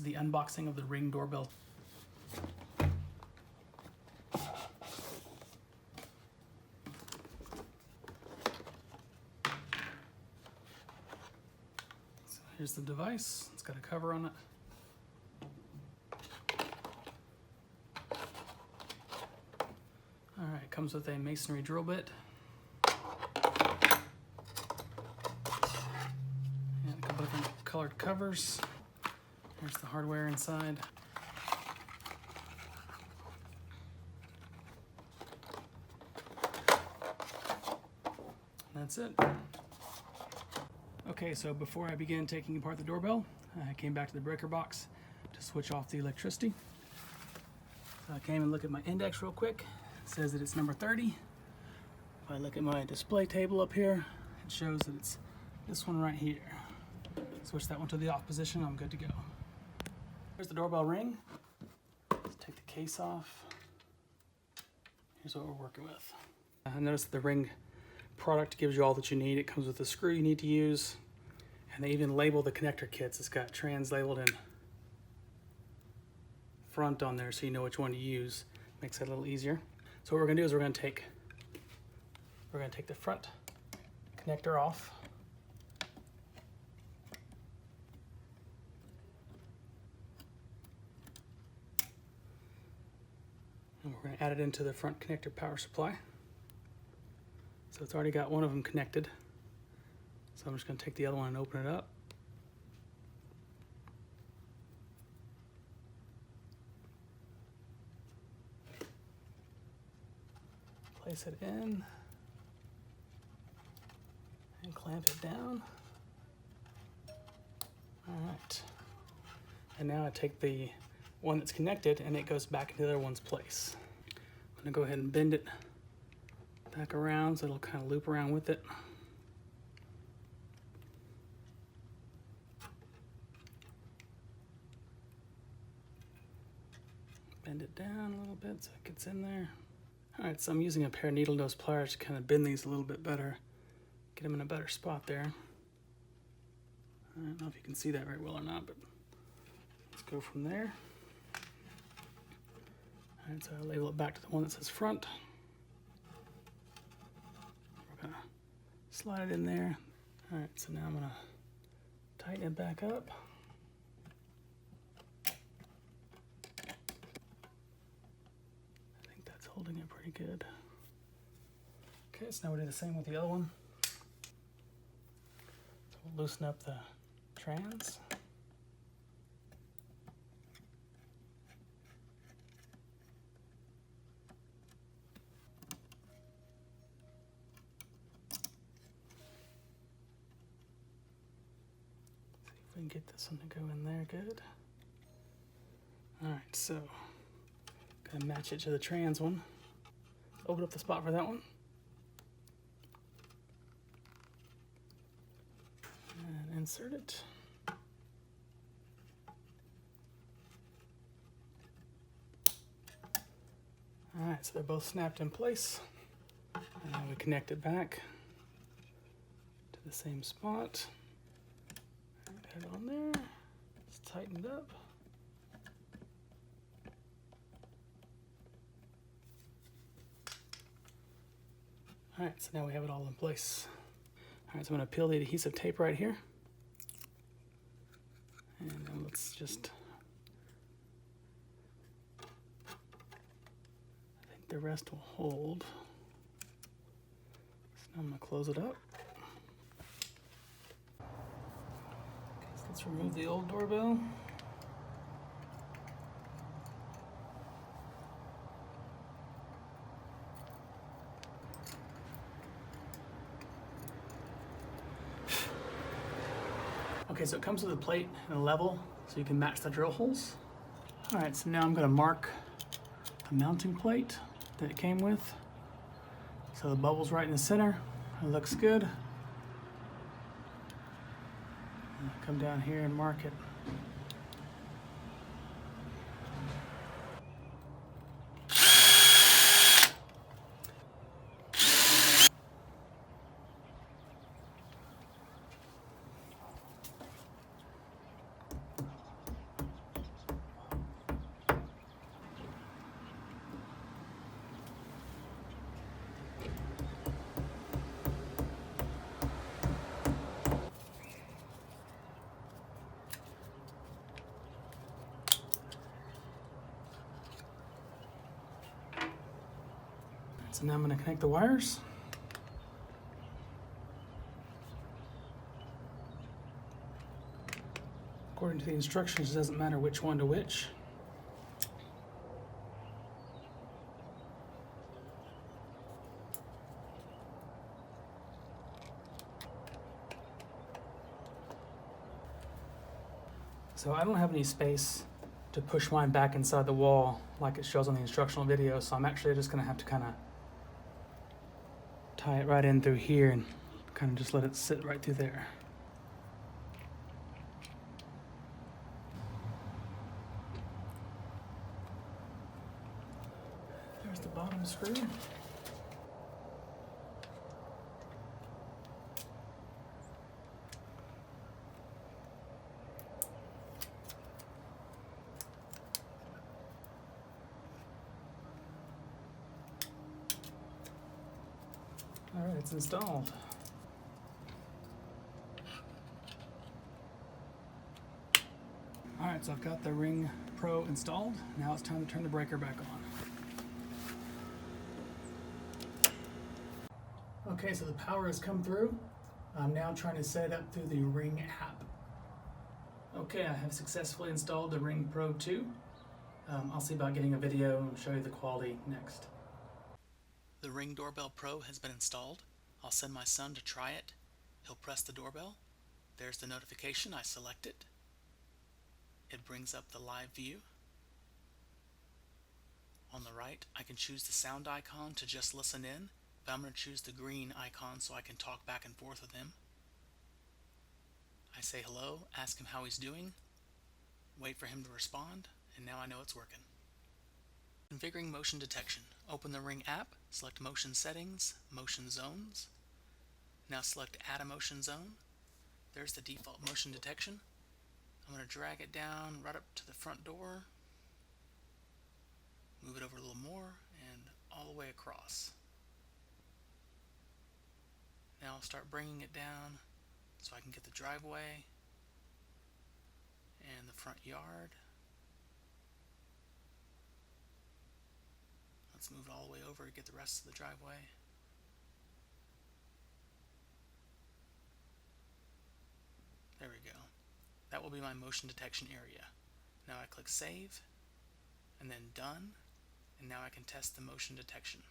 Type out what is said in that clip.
is the unboxing of the Ring doorbell. So here's the device. It's got a cover on it. All right, it comes with a masonry drill bit. And a couple different colored covers. Here's the hardware inside. That's it. Okay, so before I began taking apart the doorbell, I came back to the breaker box to switch off the electricity. So I came and looked at my index real quick. It says that it's number 30. If I look at my display table up here, it shows that it's this one right here. Switch that one to the off position, I'm good to go. Here's the doorbell ring. Let's take the case off. Here's what we're working with. I noticed the Ring product gives you all that you need. It comes with the screw you need to use, and they even label the connector kits. It's got trans labeled in front on there so you know which one to use. Makes it a little easier. So what we're gonna do is we're gonna take the front connector off. And we're gonna add it into the front connector power supply. So it's already got one of them connected. So I'm just gonna take the other one and open it up. Place it in and clamp it down. All right. And now I take the one that's connected and it goes back into the other one's place. I'm gonna go ahead and bend it back around so it'll kind of loop around with it. Bend it down a little bit so it gets in there. All right, so I'm using a pair of needle nose pliers to kind of bend these a little bit better, get them in a better spot there. I don't know if you can see that very well or not, but let's go from there. All right, so I label it back to the one that says front. We're gonna slide it in there. All right, so now I'm gonna tighten it back up. Holding it pretty good. Okay, so now we do the same with the other one. So we'll loosen up the trans. See if we can get this one to go in there good. All right, so gonna match it to the trans one. Open up the spot for that one. And insert it. All right, so they're both snapped in place. And then we connect it back to the same spot. Put it on there. It's tightened up. All right, so now we have it all in place. All right, so I'm gonna peel the adhesive tape right here. And then let's just, I think the rest will hold. So now I'm gonna close it up. Okay, so let's remove the old doorbell. Okay, so it comes with a plate and a level, so you can match the drill holes. All right, so now I'm gonna mark the mounting plate that it came with. So the bubble's right in the center, it looks good. And I'll come down here and mark it. So now I'm going to connect the wires. According to the instructions, it doesn't matter which one to which. So I don't have any space to push mine back inside the wall like it shows on the instructional video, so I'm actually just going to have to kind of tie it right in through here and kind of just let it sit right through there. There's the bottom screw. All right, it's installed. All right, so I've got the Ring Pro installed. Now it's time to turn the breaker back on. Okay, so the power has come through. I'm now trying to set it up through the Ring app. Okay, I have successfully installed the Ring Pro 2. I'll see about getting a video and show you the quality next. The Ring Doorbell Pro has been installed. I'll send my son to try it. He'll press the doorbell. There's the notification. I select it. It brings up the live view. On the right, I can choose the sound icon to just listen in, but I'm going to choose the green icon so I can talk back and forth with him. I say hello, ask him how he's doing, wait for him to respond, and now I know it's working. Configuring motion detection. Open the Ring app, select Motion Settings, Motion Zones. Now select Add a Motion Zone. There's the default motion detection. I'm going to drag it down right up to the front door, move it over a little more, and all the way across. Now I'll start bringing it down so I can get the driveway and the front yard. Let's move it all the way over to get the rest of the driveway. There we go. That will be my motion detection area. Now I click Save, and then Done, and now I can test the motion detection.